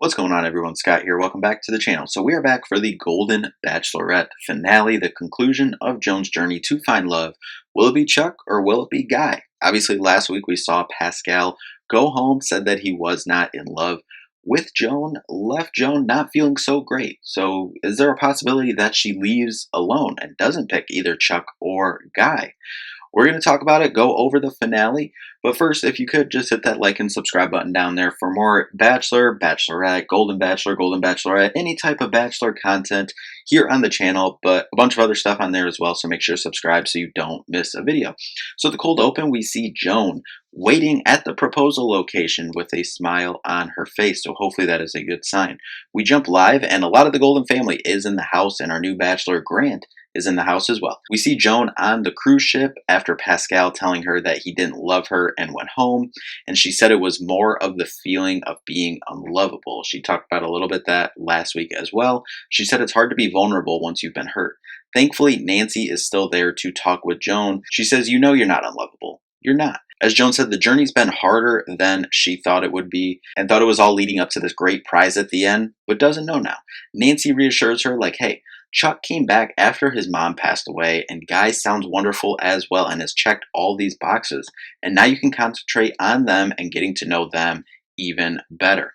What's going on, everyone? Scott here. Welcome back to the channel. So we are back for the Golden Bachelorette finale, the conclusion of Joan's journey to find love. Will it be Chuck or will it be Guy? Obviously, last week we saw Pascal go home, said that he was not in love with Joan, left Joan not feeling so great. So is there a possibility that she leaves alone and doesn't pick either Chuck or Guy? We're going to talk about it, go over the finale. But first, if you could just hit that like and subscribe button down there for more Bachelor, Bachelorette, Golden Bachelor, Golden Bachelorette, any type of Bachelor content here on the channel, but a bunch of other stuff on there as well. So make sure to subscribe so you don't miss a video. So the cold open, we see Joan waiting at the proposal location with a smile on her face. So hopefully that is a good sign. We jump live and a lot of the Golden family is in the house and our new Bachelor, Grant, is in the house as well. We see Joan on the cruise ship after Pascal telling her that he didn't love her and went home, and she said it was more of the feeling of being unlovable. She talked about a little bit that last week as well. She said it's hard to be vulnerable once you've been hurt. Thankfully, Nancy is still there to talk with Joan. She says, you know you're not unlovable. You're not. As Joan said, the journey's been harder than she thought it would be and thought it was all leading up to this great prize at the end, but doesn't know now. Nancy reassures her like, hey, Chuck came back after his mom passed away, and Guy sounds wonderful as well and has checked all these boxes. And now you can concentrate on them and getting to know them even better.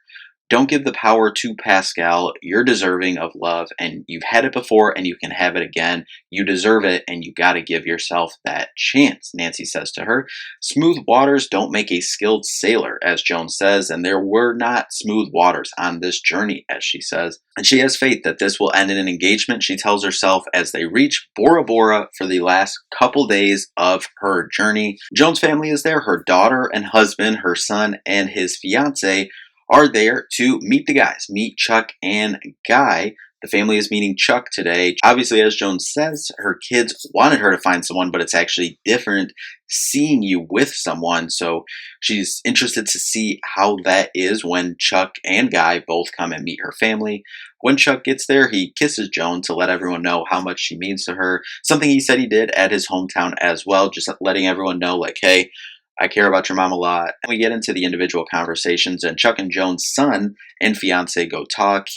Don't give the power to Pascal. You're deserving of love, and you've had it before, and you can have it again. You deserve it, and you got to give yourself that chance, Nancy says to her. Smooth waters don't make a skilled sailor, as Joan says, and there were not smooth waters on this journey, as she says. And she has faith that this will end in an engagement, she tells herself, as they reach Bora Bora for the last couple days of her journey. Joan's family is there. Her daughter and husband, her son, and his fiance are there to meet the guys, meet Chuck and Guy. The family is meeting Chuck today. Obviously, as Joan says, her kids wanted her to find someone, but it's actually different seeing you with someone. So she's interested to see how that is when Chuck and Guy both come and meet her family. When Chuck gets there, he kisses Joan to let everyone know how much she means to her. Something he said he did at his hometown as well, just letting everyone know like, hey, I care about your mom a lot. And we get into the individual conversations, and Chuck and Joan's son and fiance go talk.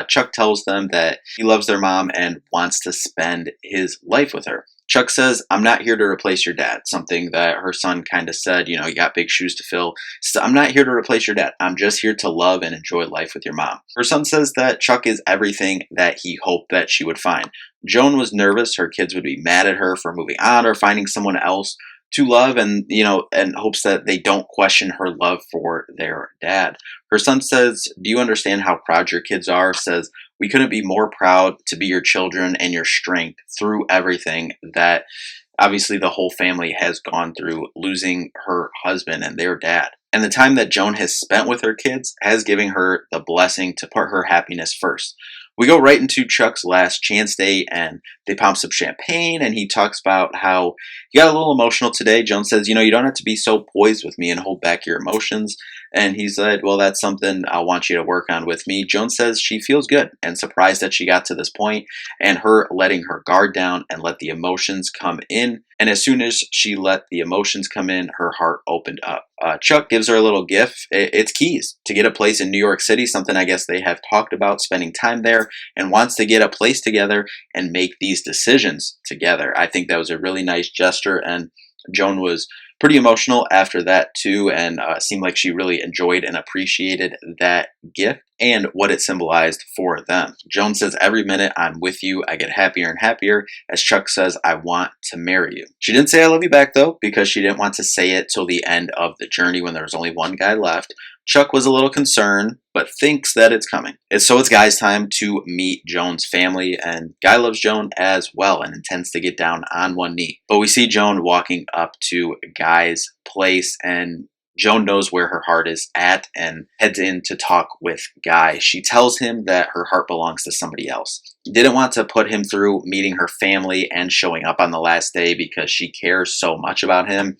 Chuck tells them that he loves their mom and wants to spend his life with her. Chuck says, I'm not here to replace your dad, something that her son kind of said, you know, you got big shoes to fill. So I'm not here to replace your dad. I'm just here to love and enjoy life with your mom. Her son says that Chuck is everything that he hoped that she would find. Joan was nervous her kids would be mad at her for moving on or finding someone else to love, and and hopes that they don't question her love for their dad. Her son says, do you understand how proud your kids are? Says, we couldn't be more proud to be your children and your strength through everything that obviously the whole family has gone through, losing her husband and their dad. And the time that Joan has spent with her kids has given her the blessing to put her happiness first. We go right into Chuck's last chance date, and they pop some champagne, and he talks about how he got a little emotional today. Joan says, you know, you don't have to be so poised with me and hold back your emotions. And he said, well, that's something I want you to work on with me. Joan says she feels good and surprised that she got to this point, and her letting her guard down and let the emotions come in. And as soon as she let the emotions come in, her heart opened up. Chuck gives her a little gift. It's keys to get a place in New York City, something I guess they have talked about spending time there, and wants to get a place together and make these decisions together. I think that was a really nice gesture, and Joan was pretty emotional after that too, and seemed like she really enjoyed and appreciated that gift and what it symbolized for them. Joan says, every minute I'm with you, I get happier and happier, as Chuck says, I want to marry you. She didn't say I love you back though, because she didn't want to say it till the end of the journey when there was only one guy left. Chuck was a little concerned, but thinks that it's coming. So it's Guy's time to meet Joan's family, and Guy loves Joan as well and intends to get down on one knee. But we see Joan walking up to Guy's place, and Joan knows where her heart is at and heads in to talk with Guy. She tells him that her heart belongs to somebody else. Didn't want to put him through meeting her family and showing up on the last day because she cares so much about him.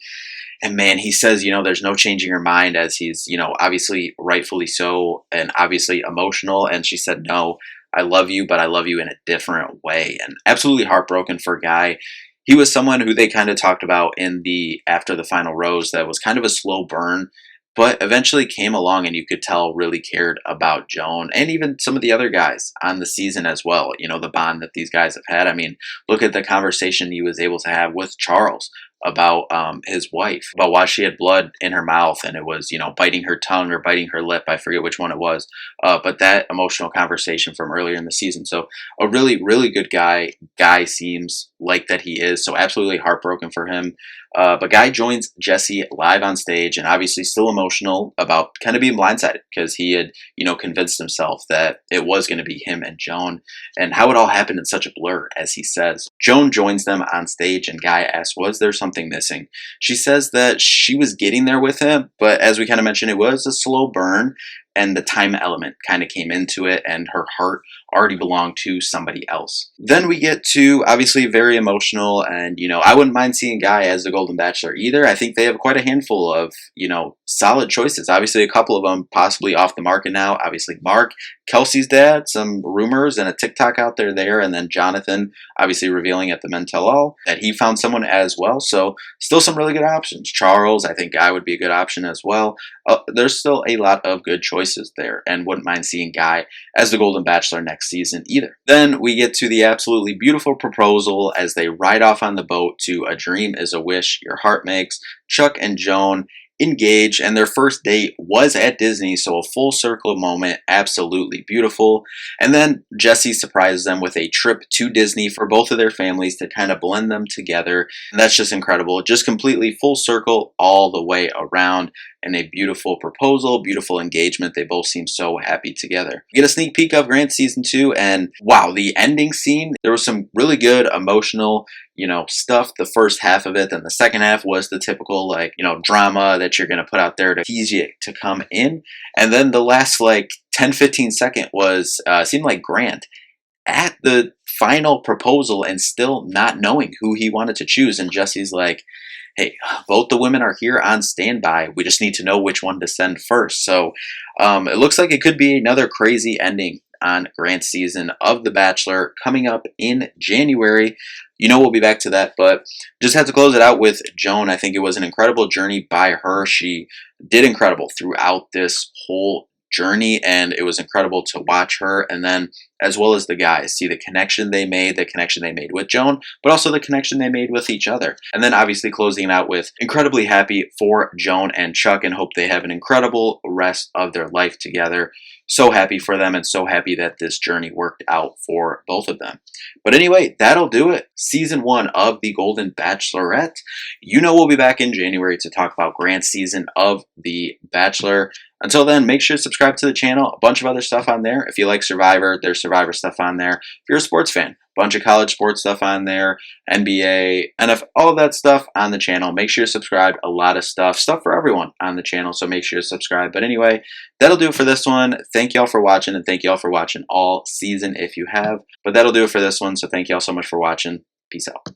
And man, he says, you know, there's no changing her mind, as he's, you know, obviously rightfully so and obviously emotional. And she said, no, I love you, but I love you in a different way. And absolutely heartbroken for Guy. He was someone who they kind of talked about in the after the final rose that was kind of a slow burn, but eventually came along and you could tell really cared about Joan and even some of the other guys on the season as well. You know, the bond that these guys have had. I mean, look at the conversation he was able to have with Charles about his wife, about why she had blood in her mouth and it was, you know, biting her tongue or biting her lip. I forget which one it was. But that emotional conversation from earlier in the season. So a really, really good guy. Guy seems like that he is. So absolutely heartbroken for him. But Guy joins Jesse live on stage and obviously still emotional about kind of being blindsided because he had, you know, convinced himself that it was going to be him and Joan and how it all happened in such a blur, as he says. Joan joins them on stage and Guy asks, was there something missing? She says that she was getting there with him, but as we kind of mentioned, it was a slow burn and the time element kind of came into it and her heart already belonged to somebody else. Then we get to obviously very emotional and, you know, I wouldn't mind seeing Guy as the Golden Bachelor either. I think they have quite a handful of, you know, solid choices. Obviously a couple of them possibly off the market now. Obviously Mark, Kelsey's dad, some rumors and a TikTok out there, and then Jonathan obviously revealing at the Men Tell All that he found someone as well. So still some really good options. Charles, I think Guy would be a good option as well. There's still a lot of good choices there and wouldn't mind seeing Guy as the Golden Bachelor next season either. Then we get to the absolutely beautiful proposal as they ride off on the boat to A Dream is a Wish Your Heart Makes. Chuck and Joan engaged and their first date was at Disney, so a full circle moment, absolutely beautiful. And then Jesse surprises them with a trip to Disney for both of their families to kind of blend them together. And that's just incredible, just completely full circle all the way around and a beautiful proposal, beautiful engagement. They both seem so happy together. We get a sneak peek of Grant season 2 and wow, the ending scene, there was some really good emotional, you know, stuff the first half of it. Then the second half was the typical, like, you know, drama that you're going to put out there to tease you to come in. And then the last like 10-15 second was seemed like Grant at the final proposal and still not knowing who he wanted to choose. And Jesse's like, hey, both the women are here on standby. We just need to know which one to send first. So it looks like it could be another crazy ending on Grant's season of The Bachelor coming up in January. You know, we'll be back to that, but just had to close it out with Joan. I think it was an incredible journey by her. She did incredible throughout this whole journey, and it was incredible to watch her. And then, as well as the guys, see the connection they made with Joan, but also the connection they made with each other. And then obviously closing it out with incredibly happy for Joan and Chuck and hope they have an incredible rest of their life together. So happy for them and so happy that this journey worked out for both of them. But anyway, that'll do it. Season 1 of The Golden Bachelorette. You know we'll be back in January to talk about Grant's season of The Bachelor. Until then, make sure to subscribe to the channel. A bunch of other stuff on there. If you like Survivor, there's Survivor stuff on there. If you're a sports fan, bunch of college sports stuff on there, NBA, NFL, all of that stuff on the channel. Make sure to subscribe. A lot of stuff for everyone on the channel, so make sure to subscribe. But anyway, that'll do it for this one. Thank y'all for watching, and thank y'all for watching all season if you have. But that'll do it for this one, so thank y'all so much for watching. Peace out.